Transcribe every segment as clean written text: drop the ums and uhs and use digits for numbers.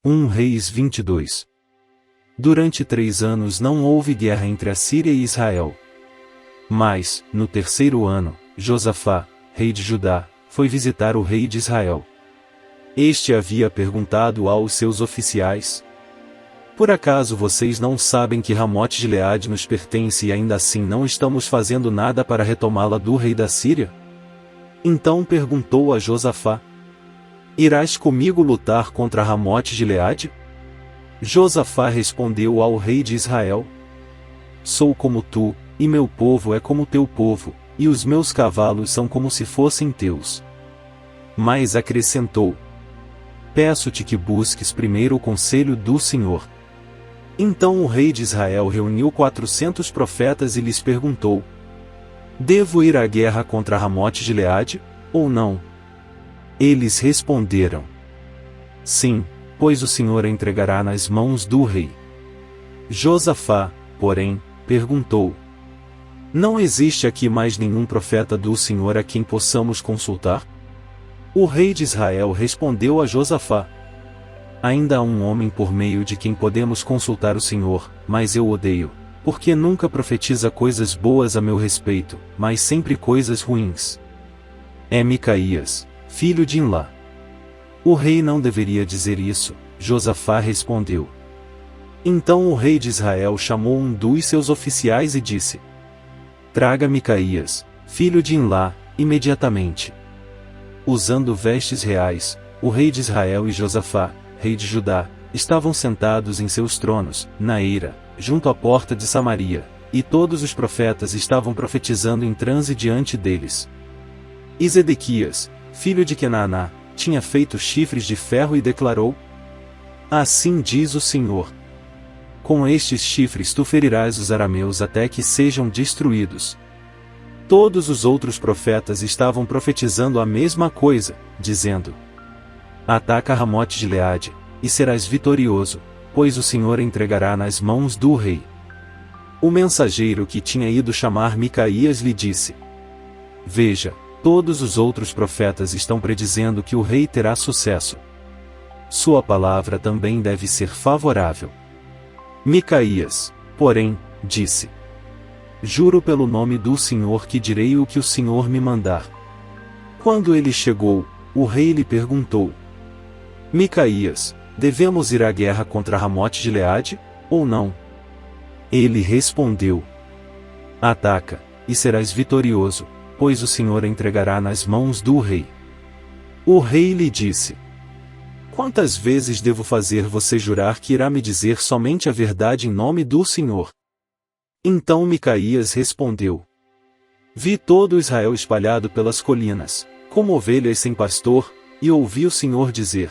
1 Reis 22. Durante 3 anos não houve guerra entre a Síria e Israel. Mas, no 3º ano, Josafá, rei de Judá, foi visitar o rei de Israel. Este havia perguntado aos seus oficiais: por acaso vocês não sabem que Ramote-Gileade nos pertence e ainda assim não estamos fazendo nada para retomá-la do rei da Síria? Então perguntou a Josafá: irás comigo lutar contra Ramote-Gileade? Josafá respondeu ao rei de Israel: sou como tu, e meu povo é como teu povo, e os meus cavalos são como se fossem teus. Mas acrescentou: peço-te que busques primeiro o conselho do Senhor. Então o rei de Israel reuniu 400 profetas e lhes perguntou: devo ir à guerra contra Ramote-Gileade, ou não? Eles responderam: sim, pois o Senhor a entregará nas mãos do rei. Josafá, porém, perguntou: não existe aqui mais nenhum profeta do Senhor a quem possamos consultar? O rei de Israel respondeu a Josafá: ainda há um homem por meio de quem podemos consultar o Senhor, mas eu odeio, porque nunca profetiza coisas boas a meu respeito, mas sempre coisas ruins. É Micaías, filho de Imlá. O rei não deveria dizer isso, Josafá respondeu. Então o rei de Israel chamou um dos seus oficiais e disse: traga Micaías, filho de Imlá, imediatamente. Usando vestes reais, o rei de Israel e Josafá, rei de Judá, estavam sentados em seus tronos, na eira, junto à porta de Samaria, e todos os profetas estavam profetizando em transe diante deles. E Zedequias, filho de Kenaná, tinha feito chifres de ferro e declarou: assim diz o Senhor: com estes chifres tu ferirás os arameus até que sejam destruídos. Todos os outros profetas estavam profetizando a mesma coisa, dizendo: ataca Ramote-Gileade, e serás vitorioso, pois o Senhor a entregará nas mãos do rei. O mensageiro que tinha ido chamar Micaías lhe disse: veja, todos os outros profetas estão predizendo que o rei terá sucesso. Sua palavra também deve ser favorável. Micaías, porém, disse: juro pelo nome do Senhor que direi o que o Senhor me mandar. Quando ele chegou, o rei lhe perguntou: Micaías, devemos ir à guerra contra Ramote-Gileade, ou não? Ele respondeu: ataca, e serás vitorioso, pois o Senhor a entregará nas mãos do rei. O rei lhe disse: quantas vezes devo fazer você jurar que irá me dizer somente a verdade em nome do Senhor? Então Micaías respondeu: vi todo Israel espalhado pelas colinas, como ovelhas sem pastor, e ouvi o Senhor dizer: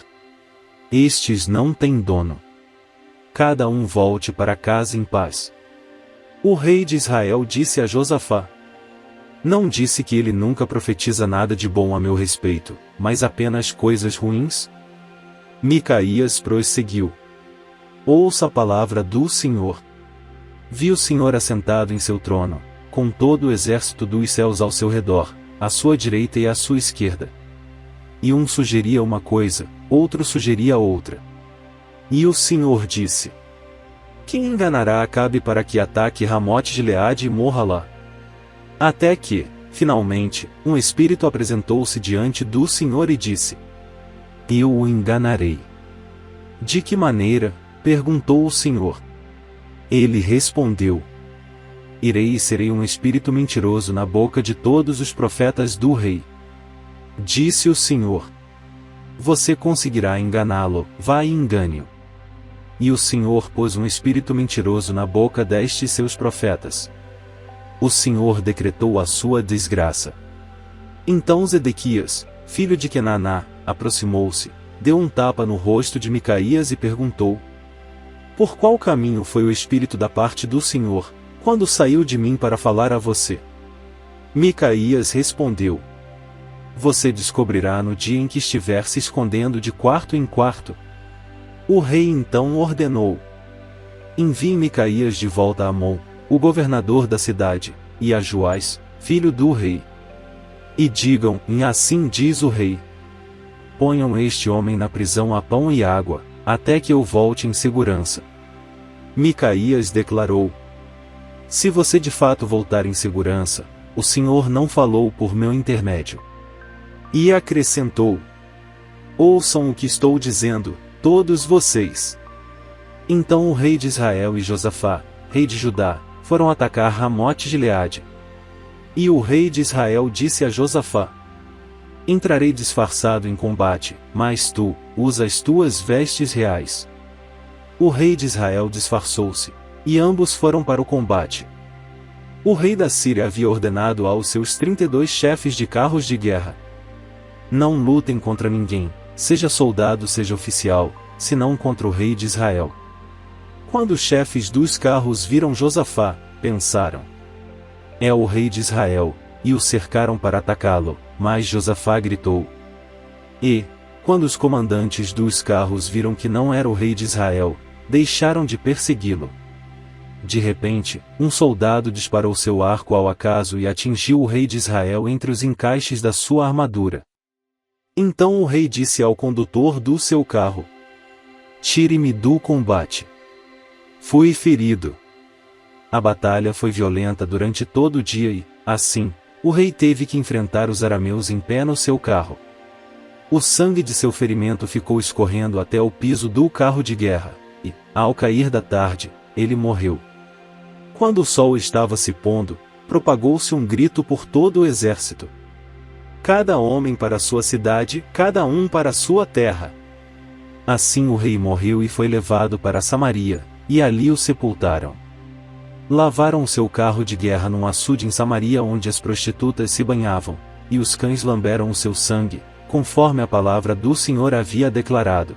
estes não têm dono. Cada um volte para casa em paz. O rei de Israel disse a Josafá: não disse que ele nunca profetiza nada de bom a meu respeito, mas apenas coisas ruins? Micaías prosseguiu: ouça a palavra do Senhor. Vi o Senhor assentado em seu trono, com todo o exército dos céus ao seu redor, à sua direita e à sua esquerda. E um sugeria uma coisa, outro sugeria outra. E o Senhor disse: quem enganará Acabe para que ataque Ramote-Gileade e morra lá? Até que, finalmente, um espírito apresentou-se diante do Senhor e disse: eu o enganarei. De que maneira? Perguntou o Senhor. Ele respondeu: irei e serei um espírito mentiroso na boca de todos os profetas do rei. Disse o Senhor: você conseguirá enganá-lo, vá e engane-o. E o Senhor pôs um espírito mentiroso na boca destes seus profetas. O Senhor decretou a sua desgraça. Então Zedequias, filho de Kenaná, aproximou-se, deu um tapa no rosto de Micaías e perguntou: por qual caminho foi o Espírito da parte do Senhor, quando saiu de mim para falar a você? Micaías respondeu: você descobrirá no dia em que estiver se escondendo de quarto em quarto. O rei então ordenou: envie Micaías de volta a Amon, o governador da cidade, e a Joás, filho do rei. E digam: assim diz o rei: ponham este homem na prisão a pão e água, até que eu volte em segurança. Micaías declarou: se você de fato voltar em segurança, o Senhor não falou por meu intermédio. E acrescentou: ouçam o que estou dizendo, todos vocês. Então o rei de Israel e Josafá, rei de Judá, foram atacar Ramote-Gileade. E o rei de Israel disse a Josafá: entrarei disfarçado em combate, mas tu, usa as tuas vestes reais. O rei de Israel disfarçou-se, e ambos foram para o combate. O rei da Síria havia ordenado aos seus 32 chefes de carros de guerra: não lutem contra ninguém, seja soldado seja oficial, senão contra o rei de Israel. Quando os chefes dos carros viram Josafá, pensaram: é o rei de Israel, e o cercaram para atacá-lo, mas Josafá gritou. E, quando os comandantes dos carros viram que não era o rei de Israel, deixaram de persegui-lo. De repente, um soldado disparou seu arco ao acaso e atingiu o rei de Israel entre os encaixes da sua armadura. Então o rei disse ao condutor do seu carro: tire-me do combate. Fui ferido. A batalha foi violenta durante todo o dia e, assim, o rei teve que enfrentar os arameus em pé no seu carro. O sangue de seu ferimento ficou escorrendo até o piso do carro de guerra, e, ao cair da tarde, ele morreu. Quando o sol estava se pondo, propagou-se um grito por todo o exército: cada homem para sua cidade, cada um para sua terra. Assim o rei morreu e foi levado para Samaria, e ali o sepultaram. Lavaram seu carro de guerra num açude em Samaria onde as prostitutas se banhavam, e os cães lamberam o seu sangue, conforme a palavra do Senhor havia declarado.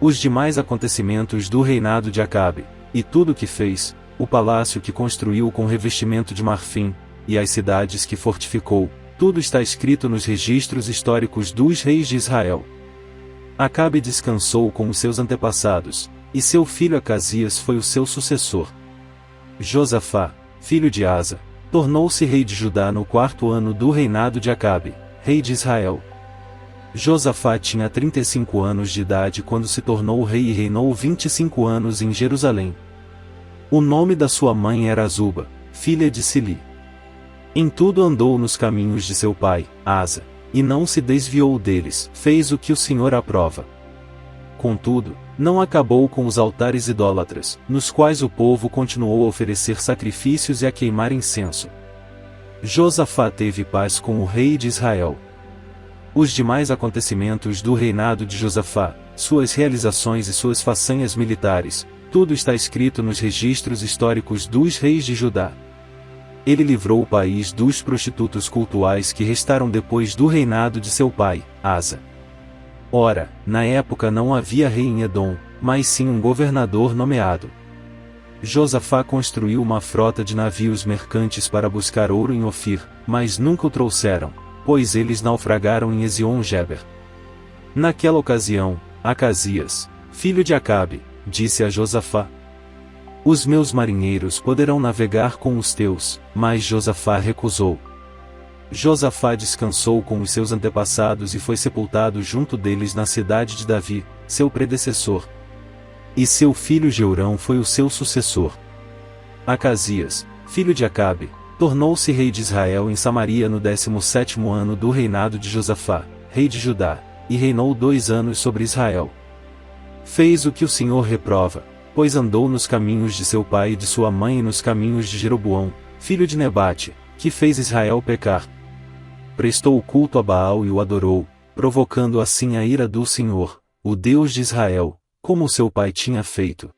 Os demais acontecimentos do reinado de Acabe, e tudo o que fez, o palácio que construiu com revestimento de marfim, e as cidades que fortificou, tudo está escrito nos registros históricos dos reis de Israel. Acabe descansou com os seus antepassados, e seu filho Acasias foi o seu sucessor. Josafá, filho de Asa, tornou-se rei de Judá no 4º ano do reinado de Acabe, rei de Israel. Josafá tinha 35 anos de idade quando se tornou rei e reinou 25 anos em Jerusalém. O nome da sua mãe era Azuba, filha de Sili. Em tudo andou nos caminhos de seu pai, Asa, e não se desviou deles, fez o que o Senhor aprova. Contudo, não acabou com os altares idólatras, nos quais o povo continuou a oferecer sacrifícios e a queimar incenso. Josafá teve paz com o rei de Israel. Os demais acontecimentos do reinado de Josafá, suas realizações e suas façanhas militares, tudo está escrito nos registros históricos dos reis de Judá. Ele livrou o país dos prostitutos cultuais que restaram depois do reinado de seu pai, Asa. Ora, na época não havia rei em Edom, mas sim um governador nomeado. Josafá construiu uma frota de navios mercantes para buscar ouro em Ofir, mas nunca o trouxeram, pois eles naufragaram em Ezion-Geber. Naquela ocasião, Acasias, filho de Acabe, disse a Josafá: os meus marinheiros poderão navegar com os teus, mas Josafá recusou. Josafá descansou com os seus antepassados e foi sepultado junto deles na cidade de Davi, seu predecessor. E seu filho Jeurão foi o seu sucessor. Acasias, filho de Acabe, tornou-se rei de Israel em Samaria no 17º ano do reinado de Josafá, rei de Judá, e reinou 2 anos sobre Israel. Fez o que o Senhor reprova, pois andou nos caminhos de seu pai e de sua mãe e nos caminhos de Jeroboão, filho de Nebate, que fez Israel pecar. Prestou o culto a Baal e o adorou, provocando assim a ira do Senhor, o Deus de Israel, como seu pai tinha feito.